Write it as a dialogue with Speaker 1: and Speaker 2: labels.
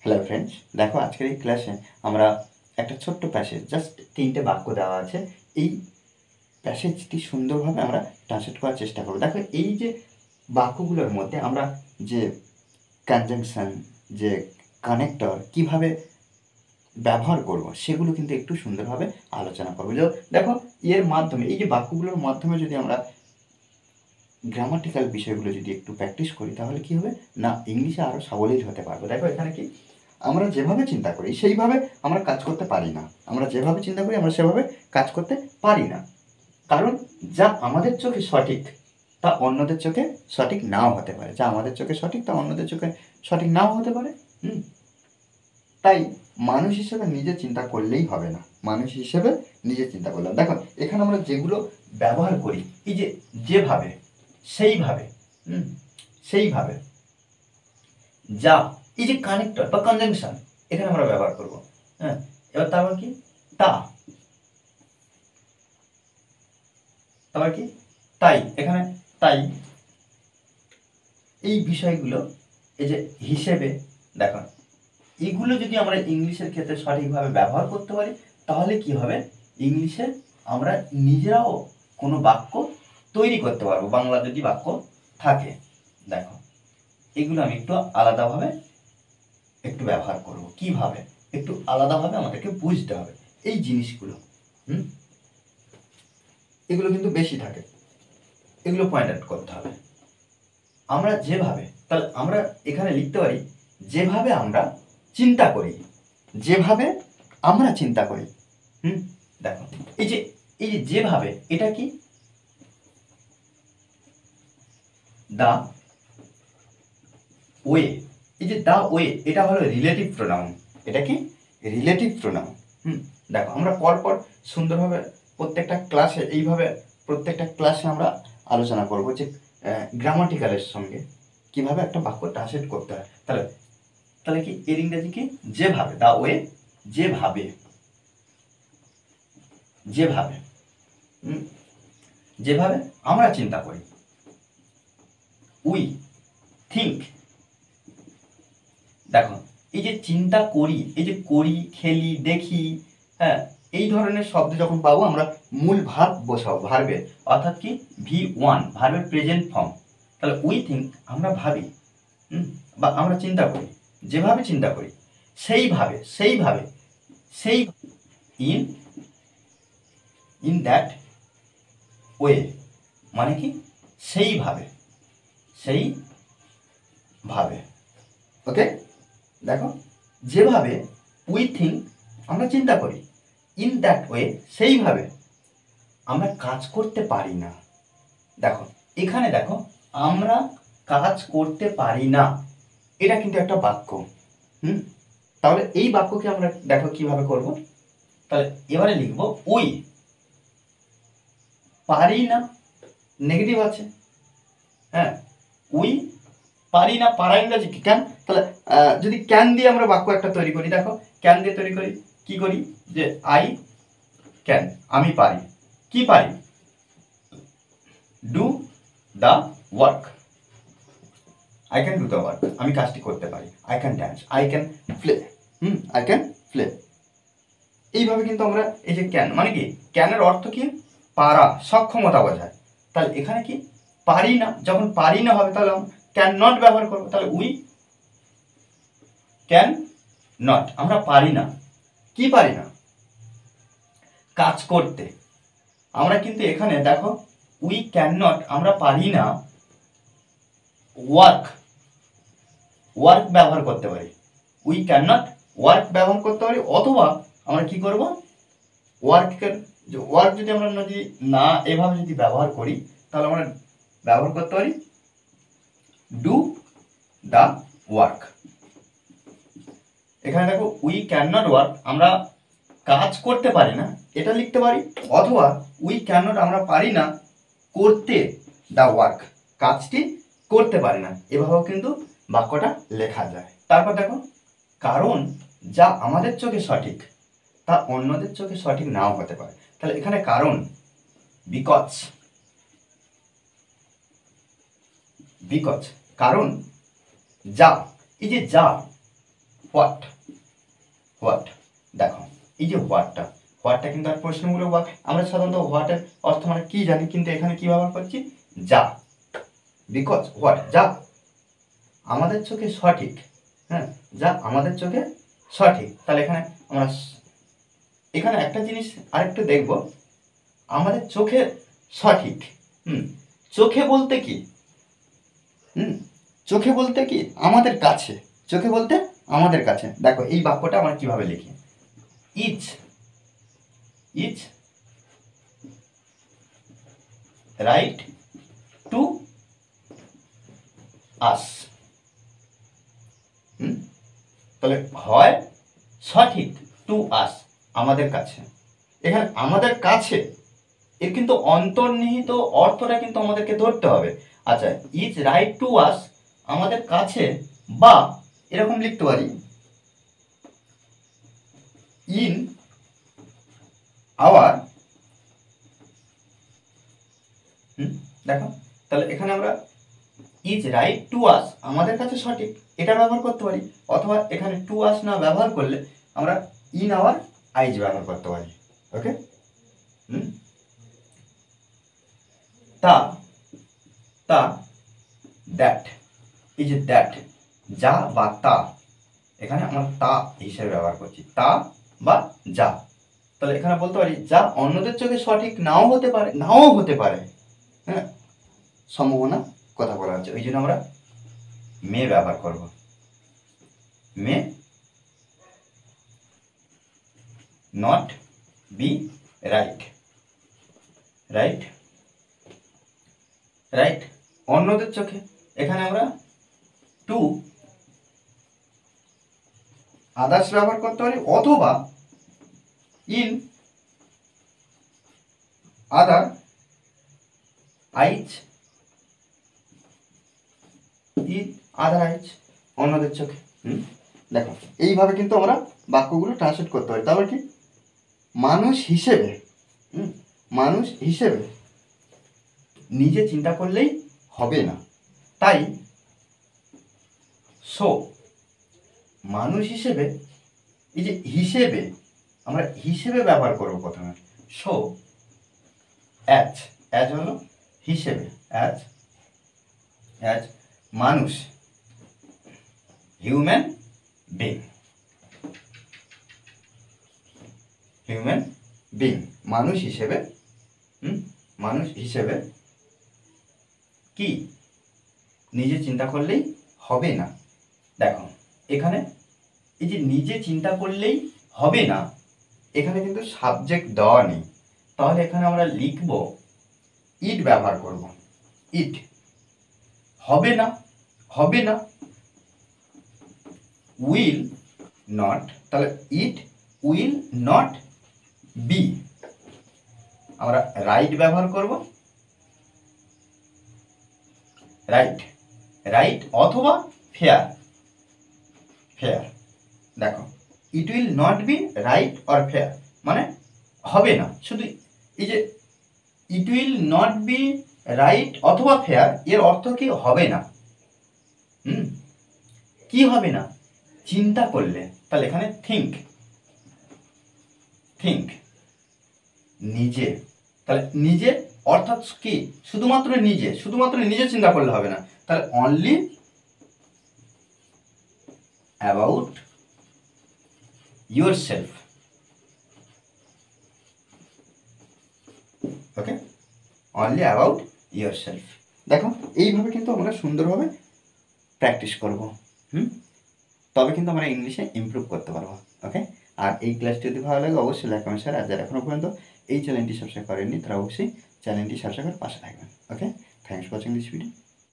Speaker 1: Hello friends, দেখো আজকের এই ক্লাসে আমরা একটা ছোট্ট প্যাসেজ, জাস্ট 3টে বাক্য দেওয়া আছে। এই প্যাসেজটি সুন্দরভাবে আমরা ট্রান্সলেট করার চেষ্টা করব। দেখো এই যে বাক্যগুলোর মধ্যে আমরা যে কনজাংশন, যে কানেক্টর কীভাবে ব্যবহার করব সেগুলো কিন্তু একটু সুন্দরভাবে আলোচনা করবো। দেখো এর মাধ্যমে, এই যে বাক্যগুলোর মাধ্যমে যদি আমরা গ্রামাটিক্যাল বিষয়গুলো যদি একটু প্র্যাকটিস করি তাহলে কী হবে না, ইংলিশে আরও সাবলীল হতে পারবো। দেখো এখানে কি, আমরা যেভাবে চিন্তা করি সেইভাবে আমরা কাজ করতে পারি না। আমরা যেভাবে চিন্তা করি আমরা সেভাবে কাজ করতে পারি না, কারণ যা আমাদের চোখে সঠিক তা অন্যদের চোখে সঠিক নাও হতে পারে। যা আমাদের চোখে সঠিক তা অন্যদের চোখে সঠিক নাও হতে পারে। তাই মানুষ হিসেবে নিজে চিন্তা করলেই হবে না, মানুষ হিসেবে নিজে চিন্তা করলাম। দেখো এখানে আমরা যেগুলো ব্যবহার করি, এই যে যেভাবে, সেইভাবে, সেইভাবে, যা, এই যে কানেক্টর বা কনজাংশন এখানে আমরা ব্যবহার করব। হ্যাঁ, এবার তারপর কি, তা, তারপর কি, তাই, এখানে তাই, এই বিষয়গুলো, এই যে হিসেবে, দেখো এগুলো যদি আমরা ইংলিশের ক্ষেত্রে সঠিকভাবে ব্যবহার করতে পারি তাহলে কি হবে, ইংলিশে আমরা নিজেরাও কোনো বাক্য তৈরি করতে পারবো, বাংলা যদি বাক্য থাকে। দেখো এগুলো আমি একটু আলাদাভাবে একটু ব্যবহার করব। কিভাবে, একটু আলাদাভাবে আমাদেরকে বুঝতে হবে এই জিনিসগুলো। এগুলো কিন্তু বেশি থাকে, এগুলো পয়েন্ট আউট করতে হবে। আমরা যেভাবে, তাহলে আমরা এখানে লিখতে পারি যেভাবে আমরা চিন্তা করি, যেভাবে আমরা চিন্তা করি। দেখো এই যে যেভাবে, এটা কি, দা ওয়ে, এই যে দা ওয়ে এটা হলো রিলেটিভ প্রোনাউন। এটা কি, রিলেটিভ প্রোনাউন। দেখো আমরা পরপর সুন্দরভাবে প্রত্যেকটা ক্লাসে, এইভাবে প্রত্যেকটা ক্লাসে আমরা আলোচনা করব যে গ্রামাটিক্যালের সঙ্গে কিভাবে একটা বাক্য ট্রান্সলেট করতে হয়। তাহলে তাহলে কি এর ইংরেজি কি, যেভাবে, দা ওয়ে, যেভাবে, যেভাবে, যেভাবে আমরা চিন্তা করি, উই থিঙ্ক। দেখো এই যে চিন্তা করি, এই যে করি, খেলি, দেখি, হ্যাঁ, এই ধরনের শব্দ যখন পাবো আমরা মূল ভার্ব বসাবো, ভার্বে, অর্থাৎ কি V1, ভার্বের প্রেজেন্ট ফর্ম। তাহলে উই থিঙ্ক আমরা ভাবি, বা আমরা চিন্তা করি, যেভাবে চিন্তা করি, সেইভাবে, সেইভাবে, সেই, ইন দ্যাট ওয়ে, মানে কি সেইভাবে, সেইভাবে। ওকে, দেখো যেভাবে উই থিঙ্ক আমরা চিন্তা করি, ইন দ্যাট ওয়ে সেইভাবে আমরা কাজ করতে পারি না। দেখো এখানে দেখো আমরা কাজ করতে পারি না, এটা কিন্তু একটা বাক্য। তাহলে এই বাক্যকে আমরা দেখো কিভাবে করব। তাহলে এবারে লিখবো উই পারি না, নেগেটিভ আছে। হ্যাঁ, উই পারি না, পারা ইংরাজি কি, ক্যান। তাহলে যদি ক্যান দিয়ে আমরা বাক্য একটা তৈরি করি, দেখো ক্যান দিয়ে তৈরি করি, কি করি, যে আই ক্যান, আমি পারি, কি পারি, do the work, I can do the work, আমি কাজটি করতে পারি, I can dance, I can play, I can play. এইভাবে কিন্তু আমরা এই যে ক্যান, মানে কি ক্যানের অর্থ কি, পারা, সক্ষমতা বোঝায়। তাহলে এখানে কি পারি না, যখন পারি না হবে তাহলে ক্যান নট ব্যবহার করবো। তাহলে উই ক্যান নট, আমরা পারি না, কি পারি না, কাজ করতে। আমরা কিন্তু এখানে দেখো উই ক্যান নট, আমরা পারি না ওয়ার্ক, ওয়ার্ক ব্যবহার করতে পারি, উই ক্যান নট ওয়ার্ক ব্যবহার করতে পারি। অথবা আমরা কি করব, ওয়ার্কের, ওয়ার্ক যদি আমরা যদি না এভাবে যদি ব্যবহার করি তাহলে আমরা ব্যবহার করতে পারি ডু দ্য ওয়ার্ক। এখানে দেখো উই ক্যান নট ওয়ার্ক, আমরা কাজ করতে পারি না, এটা লিখতে পারি। অথবা উই ক্যান নট, আমরা পারি না করতে দ্য ওয়ার্ক, কাজটি করতে পারি না, এভাবেও কিন্তু বাক্যটা লেখা যায়। তারপর দেখো কারণ যা আমাদের চোখে সঠিক তা অন্যদের চোখে সঠিক নাও হতে পারে। তাহলে এখানে কারণ, বিকজ, বিকজ, কারণ যা, এই যে যা, হোয়াট, হোয়াট। দেখো এই যে হোয়াটটা কিন্তু আর প্রশ্নমূলক বাক্য। আমরা সাধারণত হোয়াটের অর্থ মানে কি জানি, কিন্তু এখানে কি ব্যবহার করছি, যা। বিকজ হোয়াট, যা আমাদের চোখে সঠিক, হ্যাঁ, যা আমাদের চোখে সঠিক। তাহলে এখানে আমরা এখানে একটা জিনিস আরেকটু দেখব, আমাদের চোখে সঠিক। চোখে বলতে কি, চোখে বলতে কি আমাদের কাছে, চোখে বলতে আমাদের কাছে। দেখো এই বাক্যটা আমরা কিভাবে লিখি, ইজ রাইট টু আস। তাহলে হয় সঠিক, টু আস আমাদের কাছে। এখানে আমাদের কাছে এর কিন্তু অন্তর্নিহিত অর্থটা কিন্তু আমাদেরকে ধরতে হবে। আচ্ছা, ইজ রাইট টু আস আমাদের কাছে, বা এরকম লিখতে পারি ইন আওয়ার। দেখো তাহলে এখানে আমরা ইজ রাইট টু আস আমাদের কাছে সঠিক এটা ব্যবহার করতে পারি, অথবা এখানে টু আস না ব্যবহার করলে আমরা ইন আওয়ার আইজ ব্যবহার করতে পারি। ওকে, তা দ্যাট, এই যে দ্যাট, যা বা তা, এখানে আমরা তা হিসেবে ব্যবহার করছি, তা বা যা। তাহলে এখানে বলতে পারি যা অন্যদের চোখে সঠিক নাও হতে পারে, হ্যাঁ, সম্ভাবনা কথা বলা হচ্ছে, ওই জন্য আমরা মে ব্যবহার করব। মে নট বি রাইট, অন্যদের চোখে এখানে আমরা টু আদার্স ব্যবহার করতে পারি, অথবা ইন আদার আইজ, অন্যদের চোখে। দেখো এইভাবে কিন্তু আমরা বাক্যগুলো ট্রান্সলেট করতে পারি। তারপর কি, মানুষ হিসেবে নিজে চিন্তা করলেই হবে না, তাই সো মানুষ হিসেবে, এই যে হিসেবে আমরা হিসেবে ব্যবহার করবো প্রথমে, সো অ্যাজ হলো হিসেবে, অ্যাজ মানুষ, হিউম্যান বিং, মানুষ হিসেবে কি নিজে চিন্তা করলেই হবে না। দেখো এখানে এই যে নিজে চিন্তা করলেই হবে না, এখানে কিন্তু সাবজেক্ট দেওয়া নেই, তাহলে এখানে আমরা লিখব ইট ব্যবহার করব, ইট হবে না, উইল নট, তাহলে ইট উইল নট বি, আমরা রাইট ব্যবহার করব, রাইট অথবা ফেয়ার। দেখো it will not be right or fair মানে হবে না, শুধু এই যে it will not be right অথবা ফেয়ার, এর অর্থ কি, হবে না। কি হবে না, চিন্তা করলে। তাহলে এখানে থিঙ্ক নিজে, তাহলে নিজে অর্থাৎ কি, শুধুমাত্র নিজে চিন্তা করলে হবে না, তাহলে only about yourself, okay, only about yourself। দেখো এইভাবে কিন্তু আমরা সুন্দরভাবে প্র্যাকটিস করব, তবে কিন্তু আমরা ইংলিশে ইমপ্রুভ করতে পারবো। ওকে, আর এই ক্লাসটি যদি ভালো লাগে অবশ্যই লাইক কমেন্ট শেয়ার, আর যারা এখনো পর্যন্ত এই চ্যানেলটি সাবস্ক্রাইব করেননি তারা অবশ্যই চ্যানেলটি সাবস্ক্রাইব করে পাশে থাকবেন। Okay, thanks for watching this video.